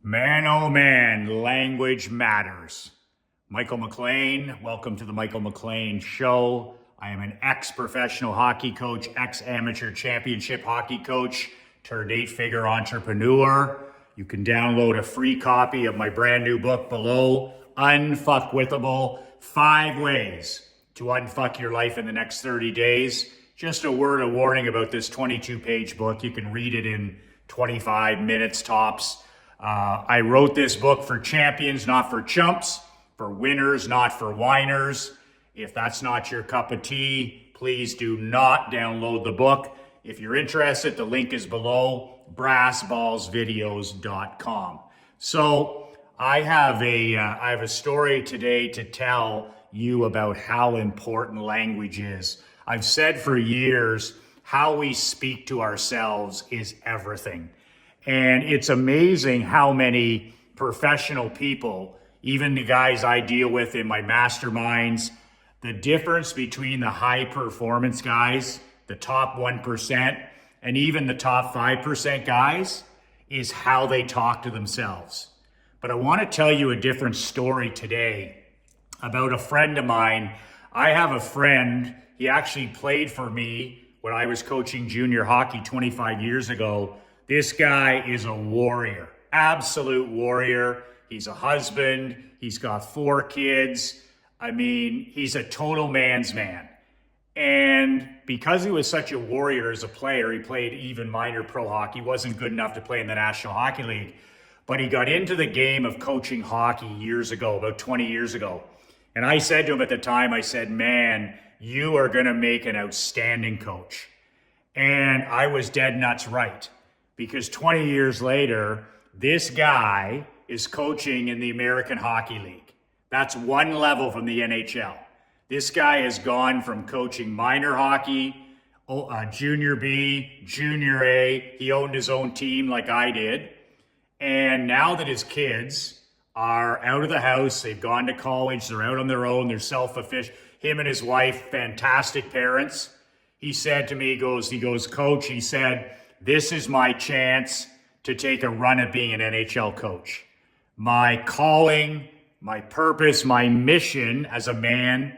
Man, oh man, language matters. Michael McLean, welcome to the Michael McLean Show. I am an ex-professional hockey coach, ex-amateur championship hockey coach, turned 8-figure entrepreneur. You can download a free copy of my brand new book below, Unfuckwithable, 5 Ways to Unfuck Your Life in the Next 30 Days. Just a word of warning about this 22-page book. You can read it in 25 minutes tops. I wrote this book for champions, not for chumps, for winners, not for whiners. If that's not your cup of tea, please do not download the book. If you're interested, the link is below, brassballsvideos.com. So I have a story today to tell you about how important language is. I've said for years, how we speak to ourselves is everything. And it's amazing how many professional people, even the guys I deal with in my masterminds, the difference between the high performance guys, the top 1%, and even the top 5% guys is how they talk to themselves. But I want to tell you a different story today about a friend of mine. I have a friend, he actually played for me when I was coaching junior hockey 25 years ago. This guy is a warrior, absolute warrior. He's a husband. He's got 4 kids. I mean, he's a total man's man. And because he was such a warrior as a player, he played even minor pro hockey, wasn't good enough to play in the National Hockey League, but he got into the game of coaching hockey years ago, about 20 years ago. And I said to him at the time, I said, man, you are going to make an outstanding coach. And I was dead nuts right. Because 20 years later, this guy is coaching in the American Hockey League. That's one level from the NHL. This guy has gone from coaching minor hockey, junior B, junior A. He owned his own team like I did. And now that his kids are out of the house, they've gone to college, they're out on their own, they're self-sufficient. Him and his wife, fantastic parents. He said to me, he goes, Coach, he said, this is my chance to take a run at being an NHL coach. My calling, my purpose, my mission as a man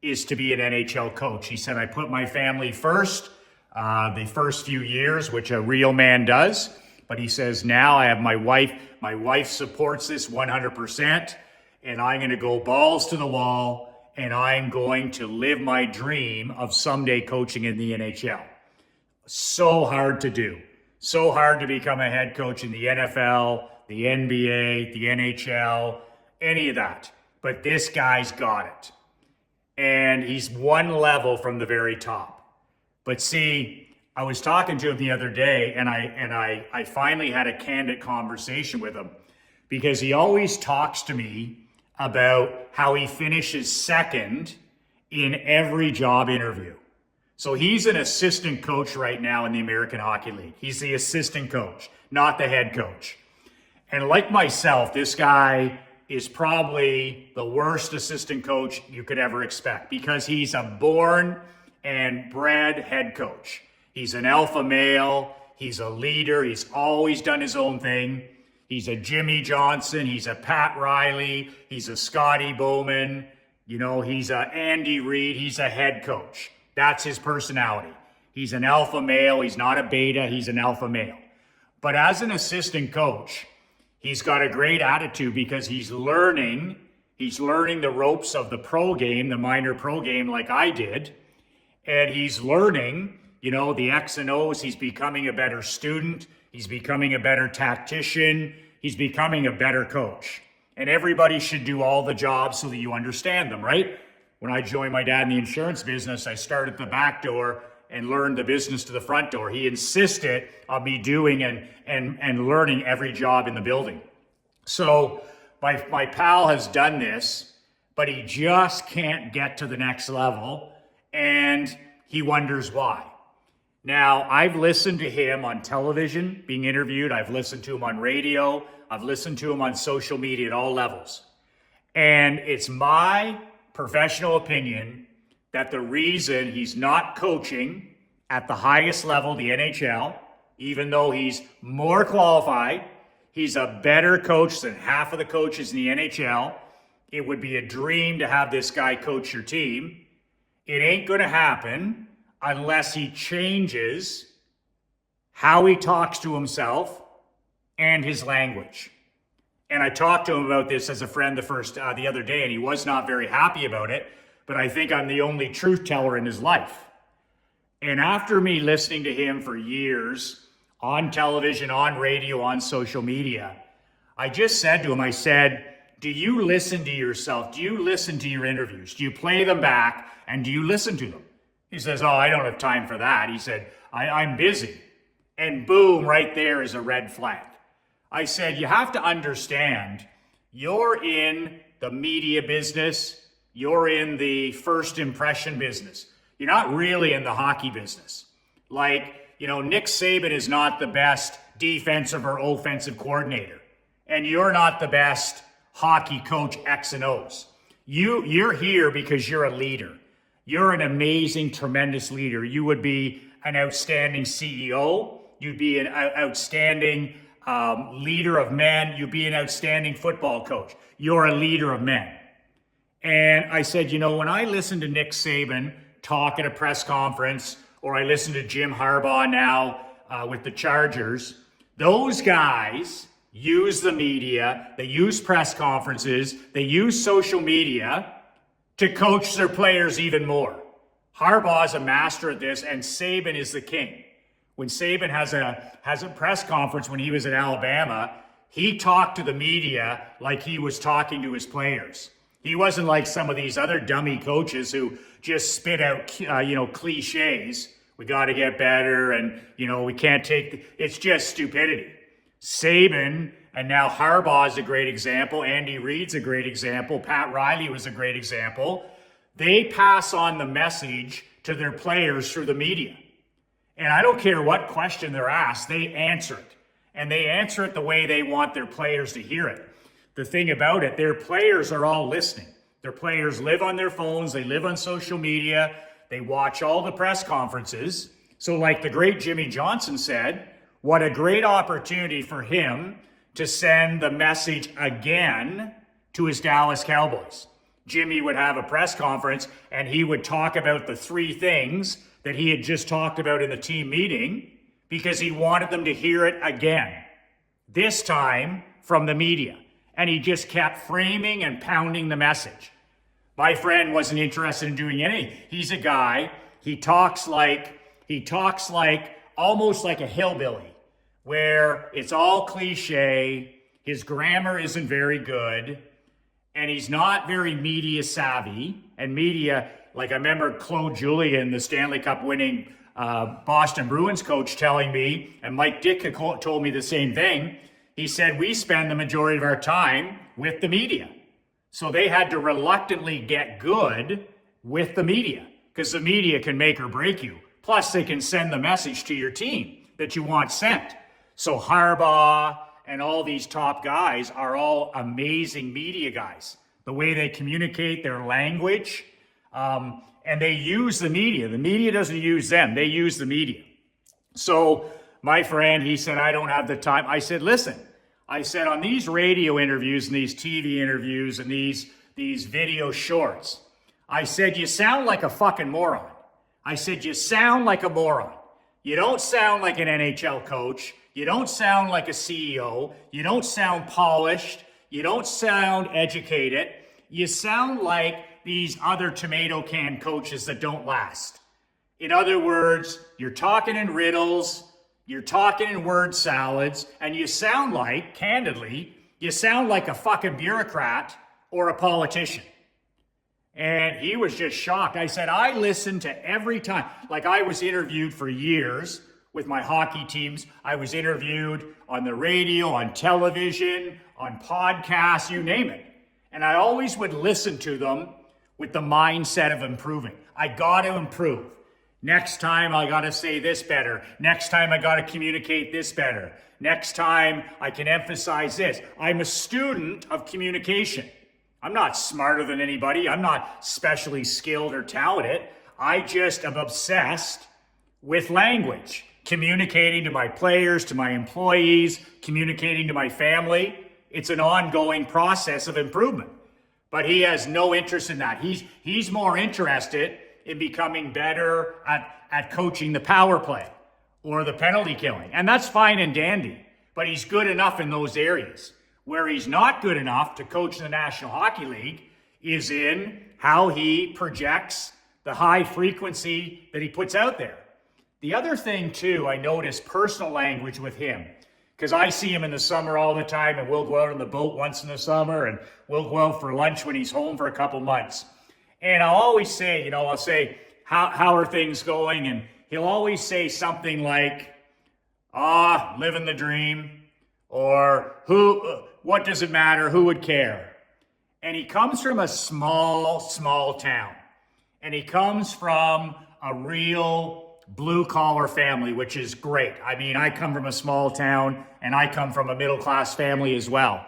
is to be an NHL coach. He said, I put my family first, the first few years, which a real man does. But he says, now I have my wife. My wife supports this 100%. And I'm going to go balls to the wall. And I'm going to live my dream of someday coaching in the NHL. So hard to do. So hard to become a head coach in the NFL, the NBA, the NHL, any of that. But this guy's got it. And he's one level from the very top. But see, I was talking to him the other day, and I finally had a candid conversation with him, because he always talks to me about how he finishes second in every job interview. So he's an assistant coach right now in the American Hockey League. He's the assistant coach, not the head coach. And like myself, this guy is probably the worst assistant coach you could ever expect, because he's a born and bred head coach. He's an alpha male. He's a leader. He's always done his own thing. He's a Jimmy Johnson. He's a Pat Riley. He's a Scotty Bowman. You know, he's a Andy Reid. He's a head coach. That's his personality. He's an alpha male. He's not a beta. He's an alpha male. But as an assistant coach, he's got a great attitude, because he's learning the ropes of the pro game, the minor pro game like I did. And he's learning, you know, the X and O's. He's becoming a better student. He's becoming a better tactician. He's becoming a better coach. And everybody should do all the jobs so that you understand them, right? When I joined my dad in the insurance business, I started at the back door and learned the business to the front door. He insisted on me doing and learning every job in the building. So my pal has done this, but he just can't get to the next level, and he wonders why. Now, I've listened to him on television being interviewed. I've listened to him on radio. I've listened to him on social media at all levels. And it's my professional opinion that the reason he's not coaching at the highest level, the NHL, even though he's more qualified, He's a better coach than half of the coaches in the NHL. It would be a dream to have this guy coach your team. It ain't going to happen unless he changes how he talks to himself and his language. And I talked to him about this as a friend the other day, and he was not very happy about it, but I think I'm the only truth teller in his life. And after me listening to him for years on television, on radio, on social media, I just said to him, I said, do you listen to yourself? Do you listen to your interviews? Do you play them back and do you listen to them? He says, oh, I don't have time for that. He said, I'm busy. And boom, right there is a red flag. I said, you have to understand, you're in the media business. You're in the first impression business. You're not really in the hockey business. Like, Nick Saban is not the best defensive or offensive coordinator. And you're not the best hockey coach X and O's. You're here because you're a leader. You're an amazing, tremendous leader. You would be an outstanding CEO. You'd be an outstanding leader of men. You'd be an outstanding football coach. You're a leader of men. And I said, when I listen to Nick Saban talk at a press conference, or I listen to Jim Harbaugh now with the Chargers, those guys use the media, they use press conferences, they use social media to coach their players even more. Harbaugh is a master at this, and Saban is the king. When Saban has a press conference when he was at Alabama, he talked to the media like he was talking to his players. He wasn't like some of these other dummy coaches who just spit out, cliches. We got to get better, and we can't take. It's just stupidity. Saban and now Harbaugh is a great example. Andy Reid's a great example. Pat Riley was a great example. They pass on the message to their players through the media. And I don't care what question they're asked, they answer it. And they answer it the way they want their players to hear it. The thing about it, their players are all listening. Their players live on their phones. They live on social media. They watch all the press conferences. So like the great Jimmy Johnson said, what a great opportunity for him to send the message again to his Dallas Cowboys. Jimmy would have a press conference and he would talk about the three things that he had just talked about in the team meeting because he wanted them to hear it again, this time from the media. And he just kept framing and pounding the message. My friend wasn't interested in doing anything. He's a guy, he talks like almost like a hillbilly, where it's all cliche, his grammar isn't very good, and he's not very media savvy. And media, like I remember Claude Julien, the Stanley Cup winning Boston Bruins coach, telling me, and Mike Ditka told me the same thing. He said, we spend the majority of our time with the media. So they had to reluctantly get good with the media because the media can make or break you. Plus, they can send the message to your team that you want sent. So Harbaugh and all these top guys are all amazing media guys. The way they communicate, their language, and they use the media. The media doesn't use them. They use the media. So my friend, he said, I don't have the time. I said, listen, I said, on these radio interviews and these TV interviews and these video shorts, I said, you sound like a fucking moron. I said, you sound like a moron. You don't sound like an NHL coach. You don't sound like a CEO. You don't sound polished. You don't sound educated. You sound like these other tomato can coaches that don't last. In other words, you're talking in riddles, you're talking in word salads, and you sound like, candidly, you sound like a fucking bureaucrat or a politician. And he was just shocked. I said, I listened to every time. Like I was interviewed for years with my hockey teams. I was interviewed on the radio, on television, on podcasts, you name it. And I always would listen to them with the mindset of improving. I got to improve. Next time I got to say this better. Next time I got to communicate this better. Next time I can emphasize this. I'm a student of communication. I'm not smarter than anybody. I'm not specially skilled or talented. I just am obsessed with language. communicating to my players, to my employees, communicating to my family. It's an ongoing process of improvement. But he has no interest in that. He's more interested in becoming better at coaching the power play or the penalty killing. And that's fine and dandy, but he's good enough in those areas. Where he's not good enough to coach in the National Hockey League is in how he projects the high frequency that he puts out there. The other thing too, I notice personal language with him, because I see him in the summer all the time, and we'll go out on the boat once in the summer, and we'll go out for lunch when he's home for a couple months. And I'll always say, I'll say, how are things going? And he'll always say something like, living the dream, or what does it matter? Who would care? And he comes from a small town. And he comes from a real blue-collar family, which is great. I mean, I come from a small town, and I come from a middle-class family as well.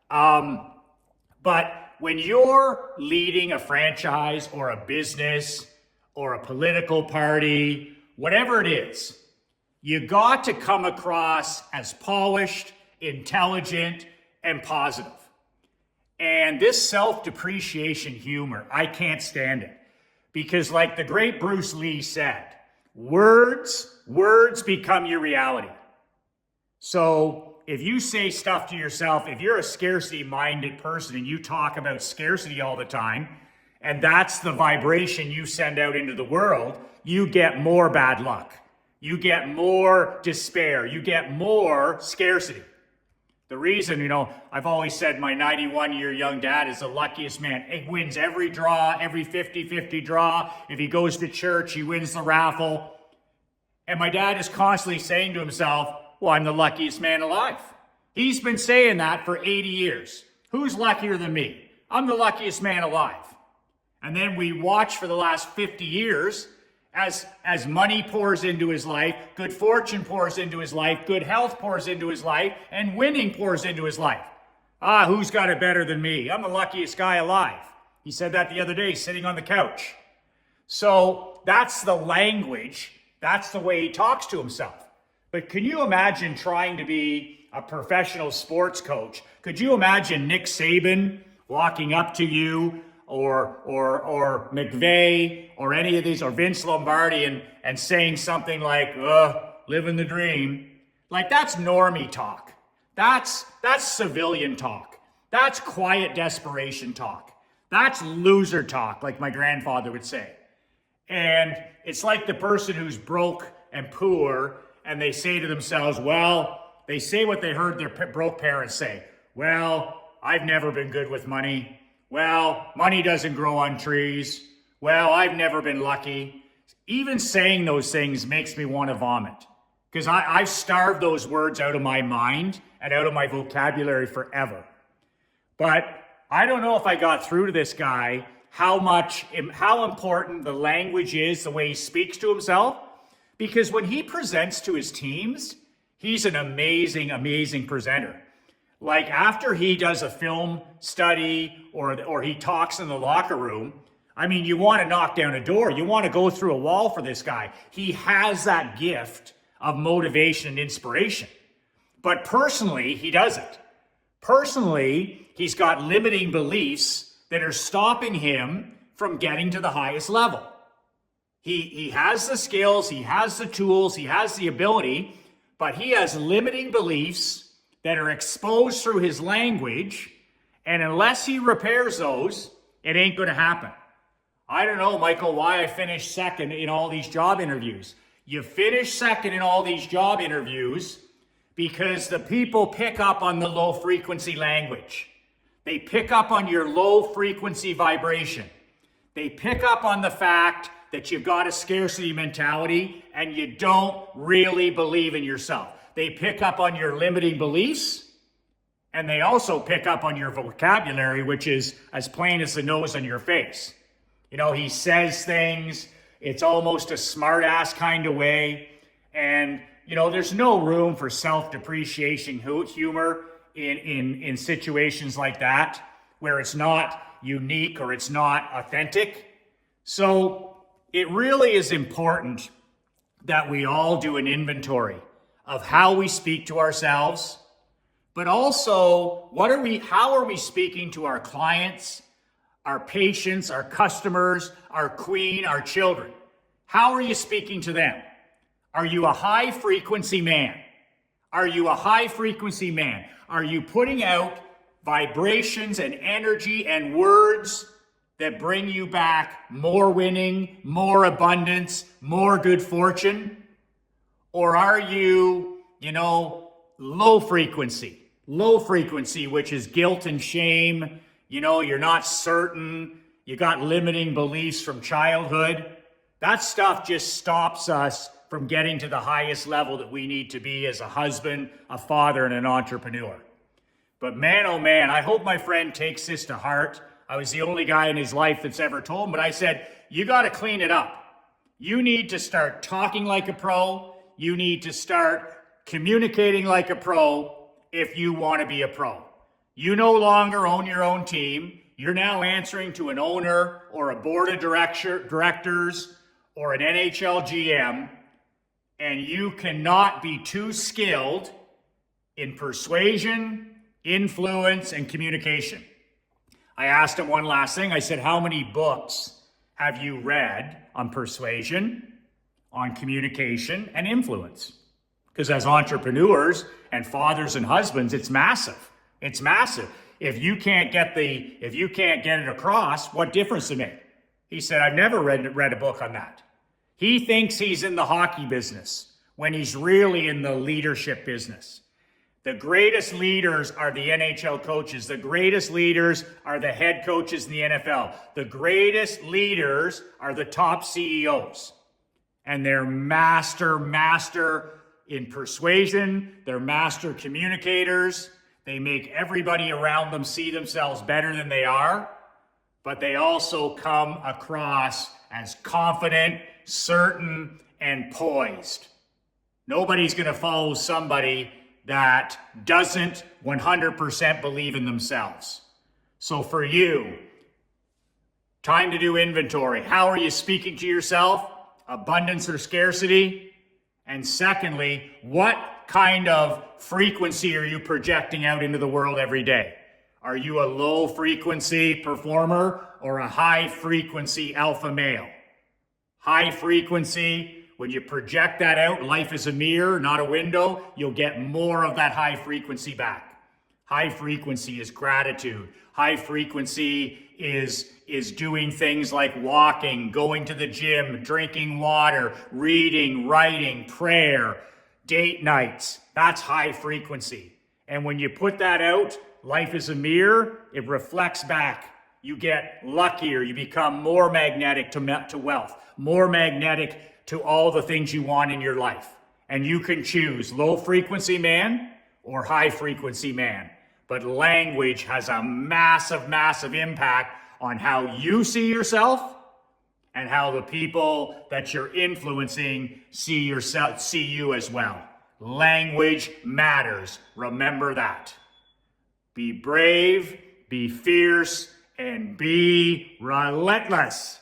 But when you're leading a franchise or a business or a political party, whatever it is, you got to come across as polished, intelligent, and positive. And this self-depreciation humor, I can't stand it. Because like the great Bruce Lee said, words become your reality. So if you say stuff to yourself, if you're a scarcity-minded person and you talk about scarcity all the time, and that's the vibration you send out into the world, you get more bad luck. You get more despair. You get more scarcity. The reason, I've always said my 91-year young dad is the luckiest man. He wins every draw, every 50-50 draw. If he goes to church, he wins the raffle. And my dad is constantly saying to himself, well, I'm the luckiest man alive. He's been saying that for 80 years. Who's luckier than me? I'm the luckiest man alive. And then we watch for the last 50 years as money pours into his life, good fortune pours into his life, good health pours into his life, and winning pours into his life. Who's got it better than me? I'm the luckiest guy alive. He said that the other day, sitting on the couch. So that's the language. That's the way he talks to himself. But can you imagine trying to be a professional sports coach? Could you imagine Nick Saban walking up to you or McVay or any of these, or Vince Lombardi and saying something like, living the dream? Like, that's normie talk. That's civilian talk. That's quiet desperation talk. That's loser talk, like my grandfather would say. And it's like the person who's broke and poor, and they say to themselves, they say what they heard their broke parents say. Well, I've never been good with money. Well, money doesn't grow on trees. Well, I've never been lucky. Even saying those things makes me want to vomit, because I've starved those words out of my mind and out of my vocabulary forever. But I don't know if I got through to this guy how important the language is, the way he speaks to himself. Because when he presents to his teams, he's an amazing, amazing presenter. Like after he does a film study or he talks in the locker room, I mean, you want to knock down a door. You want to go through a wall for this guy. He has that gift of motivation and inspiration. But personally, he doesn't. Personally, he's got limiting beliefs that are stopping him from getting to the highest level. He has the skills, he has the tools, he has the ability, but he has limiting beliefs that are exposed through his language, and unless he repairs those, it ain't going to happen. I don't know, Michael, why I finished second in all these job interviews. You finish second in all these job interviews because the people pick up on the low frequency language. They pick up on your low frequency vibration. They pick up on the fact that you've got a scarcity mentality and you don't really believe in yourself. They pick up on your limiting beliefs, and they also pick up on your vocabulary, which is as plain as the nose on your face. He says things, it's almost a smart-ass kind of way, and, there's no room for self-depreciation humor in situations like that, where it's not unique or it's not authentic. So it really is important that we all do an inventory of how we speak to ourselves, but also how are we speaking to our clients, our patients, our customers, our queen, our children? How are you speaking to them? Are you a high frequency man? Are you a high frequency man? Are you putting out vibrations and energy and words that bring you back more winning, more abundance, more good fortune? Or are you, low frequency, which is guilt and shame? You're not certain. You got limiting beliefs from childhood. That stuff just stops us from getting to the highest level that we need to be as a husband, a father, and an entrepreneur. But man, oh man, I hope my friend takes this to heart. I was the only guy in his life that's ever told him, but I said, you got to clean it up. You need to start talking like a pro. You need to start communicating like a pro if you want to be a pro. You no longer own your own team. You're now answering to an owner or a board of directors or an NHL GM, and you cannot be too skilled in persuasion, influence, and communication. I asked him one last thing. I said, how many books have you read on persuasion, on communication, and influence? Because as entrepreneurs and fathers and husbands, it's massive. It's massive. If you can't get it across, what difference does it make? He said, I've never read a book on that. He thinks he's in the hockey business when he's really in the leadership business. The greatest leaders are the NHL coaches. The greatest leaders are the head coaches in the NFL. The greatest leaders are the top CEOs. And they're master in persuasion. They're master communicators. They make everybody around them see themselves better than they are. But they also come across as confident, certain, and poised. Nobody's going to follow somebody that doesn't 100% believe in themselves. So for you, time to do inventory. How are you speaking to yourself? Abundance or scarcity? And secondly, what kind of frequency are you projecting out into the world every day? Are you a low frequency performer or a high frequency alpha male? High frequency, when you project that out, life is a mirror, not a window, you'll get more of that high frequency back. High frequency is gratitude. High frequency is doing things like walking, going to the gym, drinking water, reading, writing, prayer, date nights. That's high frequency. And when you put that out, life is a mirror, it reflects back. You get luckier, you become more magnetic to wealth, more magnetic to all the things you want in your life. And you can choose low frequency man or high frequency man. But language has a massive, massive impact on how you see yourself and how the people that you're influencing see you as well. Language matters. Remember that. Be brave, be fierce, and be relentless.